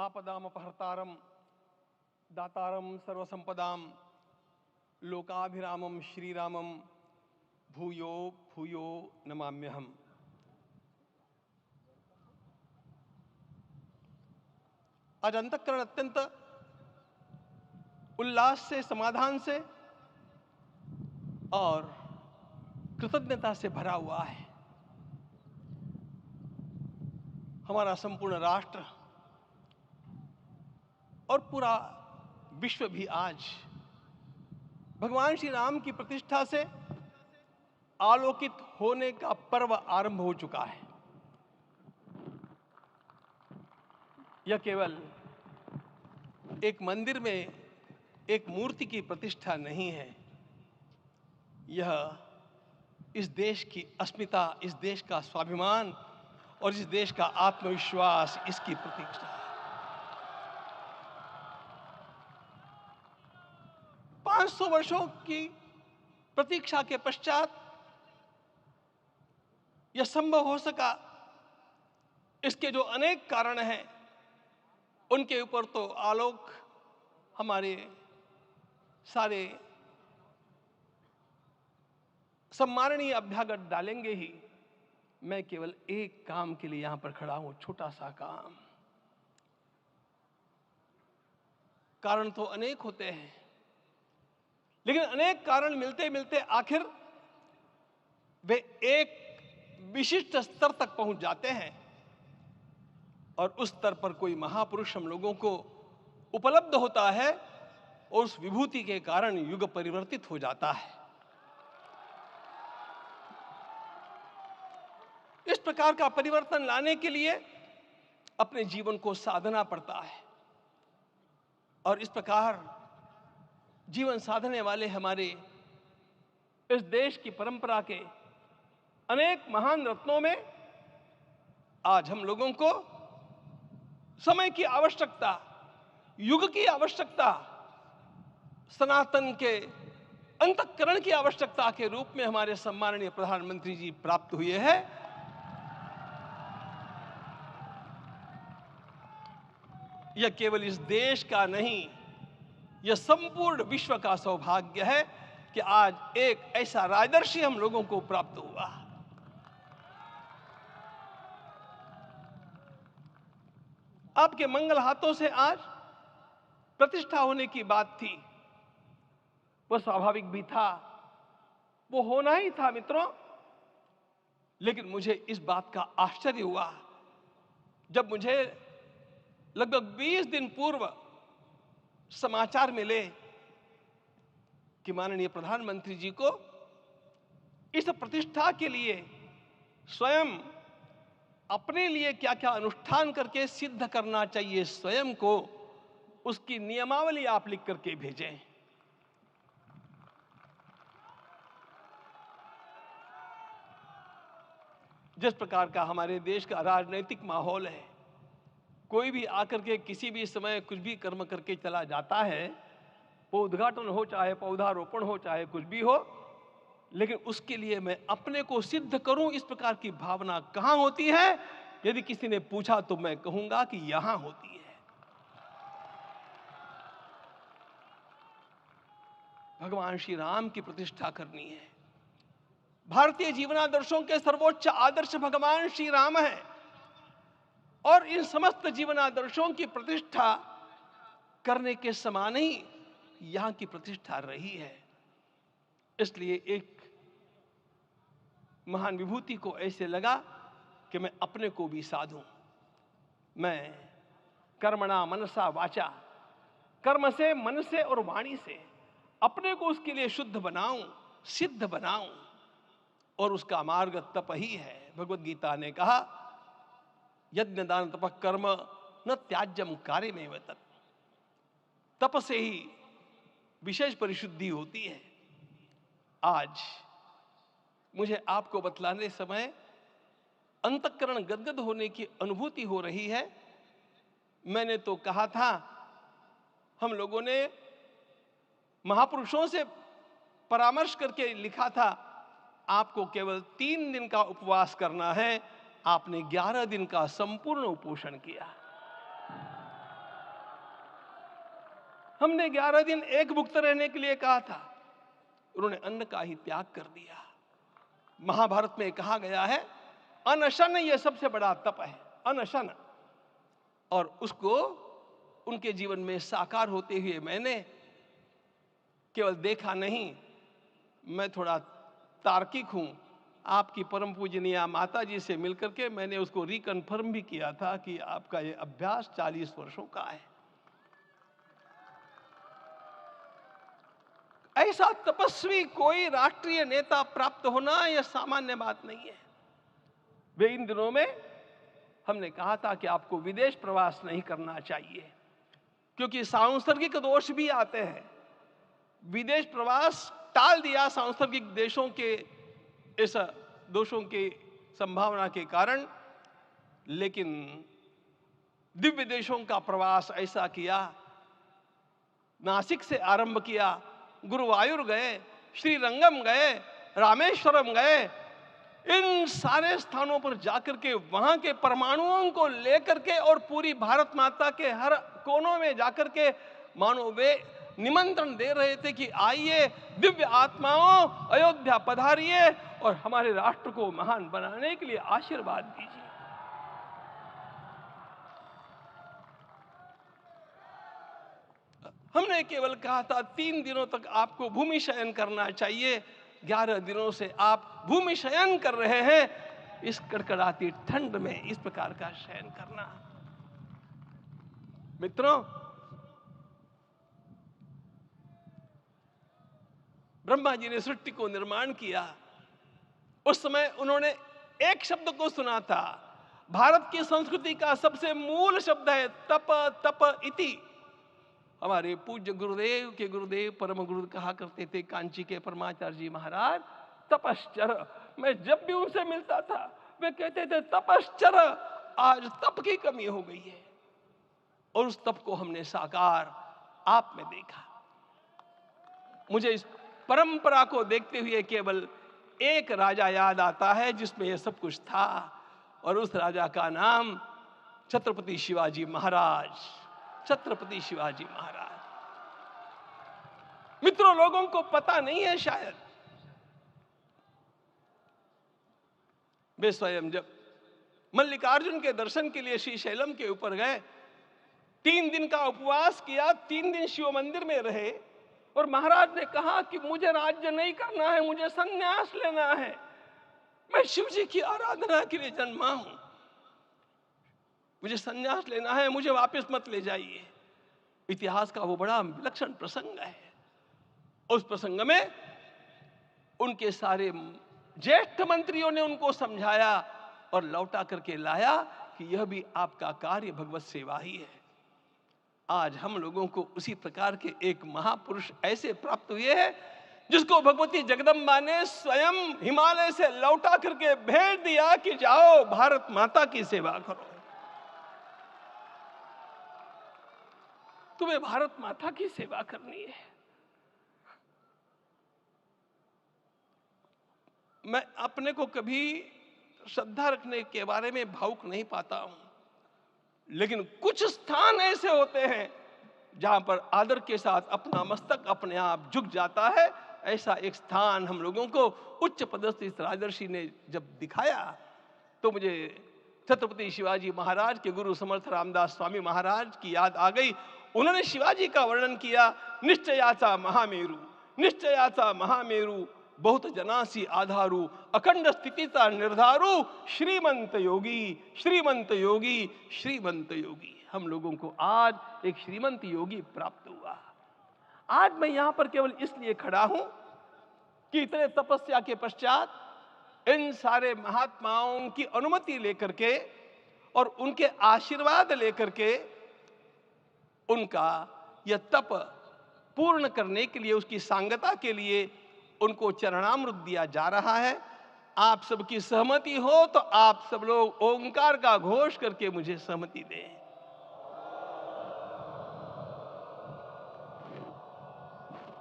आपदामपहर्तारं दातारं सर्वसंपदां लोकाभिरामं श्रीरामं भूयो भूयो नमाम्यहम्। आज अंतःकरण अत्यंत उल्लास से, समाधान से और कृतज्ञता से भरा हुआ है। हमारा संपूर्ण राष्ट्र और पूरा विश्व भी आज भगवान श्री राम की प्रतिष्ठा से आलोकित होने का पर्व आरंभ हो चुका है। यह केवल एक मंदिर में एक मूर्ति की प्रतिष्ठा नहीं है, यह इस देश की अस्मिता, इस देश का स्वाभिमान और इस देश का आत्मविश्वास, इसकी प्रतीक्षा है। 500 वर्षों की प्रतीक्षा के पश्चात यह संभव हो सका। इसके जो अनेक कारण हैं, उनके ऊपर तो आलोक हमारे सारे सम्माननीय अभ्यागत डालेंगे ही। मैं केवल एक काम के लिए यहां पर खड़ा हूं, छोटा सा काम। कारण तो अनेक होते हैं, लेकिन अनेक कारण मिलते मिलते आखिर वे एक विशिष्ट स्तर तक पहुंच जाते हैं और उस स्तर पर कोई महापुरुष हम लोगों को उपलब्ध होता है और उस विभूति के कारण युग परिवर्तित हो जाता है। इस प्रकार का परिवर्तन लाने के लिए अपने जीवन को साधना पड़ता है और इस प्रकार जीवन साधने वाले हमारे इस देश की परंपरा के अनेक महान रत्नों में आज हम लोगों को समय की आवश्यकता, युग की आवश्यकता, सनातन के अंतःकरण की आवश्यकता के रूप में हमारे सम्माननीय प्रधानमंत्री जी प्राप्त हुए हैं। यह केवल इस देश का नहीं, यह संपूर्ण विश्व का सौभाग्य है कि आज एक ऐसा राजदर्शी हम लोगों को प्राप्त हुआ। आपके मंगल हाथों से आज प्रतिष्ठा होने की बात थी, वह स्वाभाविक भी था, वो होना ही था मित्रों। लेकिन मुझे इस बात का आश्चर्य हुआ जब मुझे लगभग 20 दिन पूर्व समाचार मिले कि माननीय प्रधानमंत्री जी को इस प्रतिष्ठा के लिए स्वयं अपने लिए क्या क्या अनुष्ठान करके सिद्ध करना चाहिए, स्वयं को उसकी नियमावली आप लिख करके भेजें। जिस प्रकार का हमारे देश का राजनीतिक माहौल है, कोई भी आकर के किसी भी समय कुछ भी कर्म करके चला जाता है, वो उद्घाटन हो चाहे पौधारोपण हो चाहे कुछ भी हो, लेकिन उसके लिए मैं अपने को सिद्ध करूं, इस प्रकार की भावना कहां होती है? यदि किसी ने पूछा तो मैं कहूंगा कि यहां होती है। भगवान श्री राम की प्रतिष्ठा करनी है। भारतीय जीवनादर्शों के सर्वोच्च आदर्श भगवान श्री राम है और इन समस्त जीवनादर्शों की प्रतिष्ठा करने के समान ही यहां की प्रतिष्ठा रही है। इसलिए एक महान विभूति को ऐसे लगा कि मैं अपने को भी साधूं। मैं कर्मणा मनसा वाचा, कर्म से, मन से और वाणी से अपने को उसके लिए शुद्ध बनाऊं, सिद्ध बनाऊं, और उसका मार्ग तप ही है। भगवद गीता ने कहा, यज्ञ दान तपः कर्म न त्याज्यम कार्यमेव तत्। तप से ही विशेष परिशुद्धि होती है। आज मुझे आपको बतलाने समय अंतःकरण गदगद होने की अनुभूति हो रही है। मैंने तो कहा था, हम लोगों ने महापुरुषों से परामर्श करके लिखा था, आपको केवल 3 दिन का उपवास करना है। आपने 11 दिन का संपूर्ण उपोषण किया। हमने 11 दिन एक भुक्त रहने के लिए कहा था, उन्होंने अन्न का ही त्याग कर दिया। महाभारत में कहा गया है अनशन यह सबसे बड़ा तप है, अनशन। और उसको उनके जीवन में साकार होते हुए मैंने केवल देखा नहीं, मैं थोड़ा तार्किक हूं। आपकी परम पूजनीय माता जी से मिलकर के मैंने उसको रिकन्फर्म भी किया था कि आपका ये अभ्यास 40 वर्षों का है। ऐसा तपस्वी कोई राष्ट्रीय नेता प्राप्त होना यह सामान्य बात नहीं है। वे इन दिनों में हमने कहा था कि आपको विदेश प्रवास नहीं करना चाहिए, क्योंकि सांसर्गिक दोष भी आते हैं। विदेश प्रवास टाल दिया सांसर्गिक देशों के इस दोषों की संभावना के कारण, लेकिन दिव्य देशों का प्रवास ऐसा किया। नासिक से आरंभ किया, गुरुवायूर गए, श्रीरंगम गए, रामेश्वरम गए। इन सारे स्थानों पर जाकर के वहां के परमाणुओं को लेकर के और पूरी भारत माता के हर कोनों में जाकर के मानो वे निमंत्रण दे रहे थे कि आइए दिव्य आत्माओं, अयोध्या पधारिए और हमारे राष्ट्र को महान बनाने के लिए आशीर्वाद दीजिए। हमने केवल कहा था 3 दिनों तक आपको भूमि शयन करना चाहिए। 11 दिनों से आप भूमि शयन कर रहे हैं। इस कड़कड़ाती ठंड में इस प्रकार का शयन करना, मित्रों, ब्रह्मा जी ने सृष्टि को निर्माण किया। उस समय उन्होंने एक शब्द को सुना था। भारत की संस्कृति का सबसे मूल शब्द है तप, तप इति। हमारे पूज्य गुरुदेव के गुरुदेव परम गुरु कहा करते थे, कांची के परमाचार्य जी महाराज, तपश्चर। मैं जब भी उनसे मिलता था वे कहते थे तपश्चर। आज तप की कमी हो गई है और उस तप को हमने साकार आप में देखा। मुझे इस परंपरा को देखते हुए केवल एक राजा याद आता है जिसमें यह सब कुछ था, और उस राजा का नाम छत्रपति शिवाजी महाराज। छत्रपति शिवाजी महाराज। मित्रों, लोगों को पता नहीं है शायद, वे स्वयं जब मल्लिकार्जुन के दर्शन के लिए श्रीशैलम के ऊपर गए, 3 दिन का उपवास किया, 3 दिन शिव मंदिर में रहे, और महाराज ने कहा कि मुझे राज्य नहीं करना है, मुझे संन्यास लेना है, मैं शिव जी की आराधना के लिए जन्मा हूं, मुझे संन्यास लेना है, मुझे वापस मत ले जाइए। इतिहास का वो बड़ा विलक्षण प्रसंग है। उस प्रसंग में उनके सारे ज्येष्ठ मंत्रियों ने उनको समझाया और लौटा करके लाया कि यह भी आपका कार्य भगवत सेवा ही है। आज हम लोगों को उसी प्रकार के एक महापुरुष ऐसे प्राप्त हुए हैं जिसको भगवती जगदम्बा ने स्वयं हिमालय से लौटा करके भेज दिया कि जाओ भारत माता की सेवा करो। तुम्हें भारत माता की सेवा करनी है। मैं अपने को कभी श्रद्धा रखने के बारे में भावुक नहीं पाता हूं, लेकिन कुछ स्थान ऐसे होते हैं जहां पर आदर के साथ अपना मस्तक अपने आप झुक जाता है। ऐसा एक स्थान हम लोगों को उच्च पदस्थ इस राजर्षि ने जब दिखाया तो मुझे छत्रपति शिवाजी महाराज के गुरु समर्थ रामदास स्वामी महाराज की याद आ गई। उन्होंने शिवाजी का वर्णन किया, निश्चयाचा महामेरु, निश्चयाचा महामेरु, बहुत जनासी आधारू, अखंड स्थितिता निर्धारू, श्रीमंत योगी, श्रीमंत योगी, श्रीमंत योगी। हम लोगों को आज एक श्रीमंत योगी प्राप्त हुआ। आज मैं यहां पर केवल इसलिए खड़ा हूं कि इतने तपस्या के पश्चात इन सारे महात्माओं की अनुमति लेकर के और उनके आशीर्वाद लेकर के उनका यह तप पूर्ण करने के लिए, उसकी सांगता के लिए उनको चरणामृत दिया जा रहा है। आप सबकी सहमति हो तो आप सब लोग ओंकार का घोष करके मुझे सहमति दें।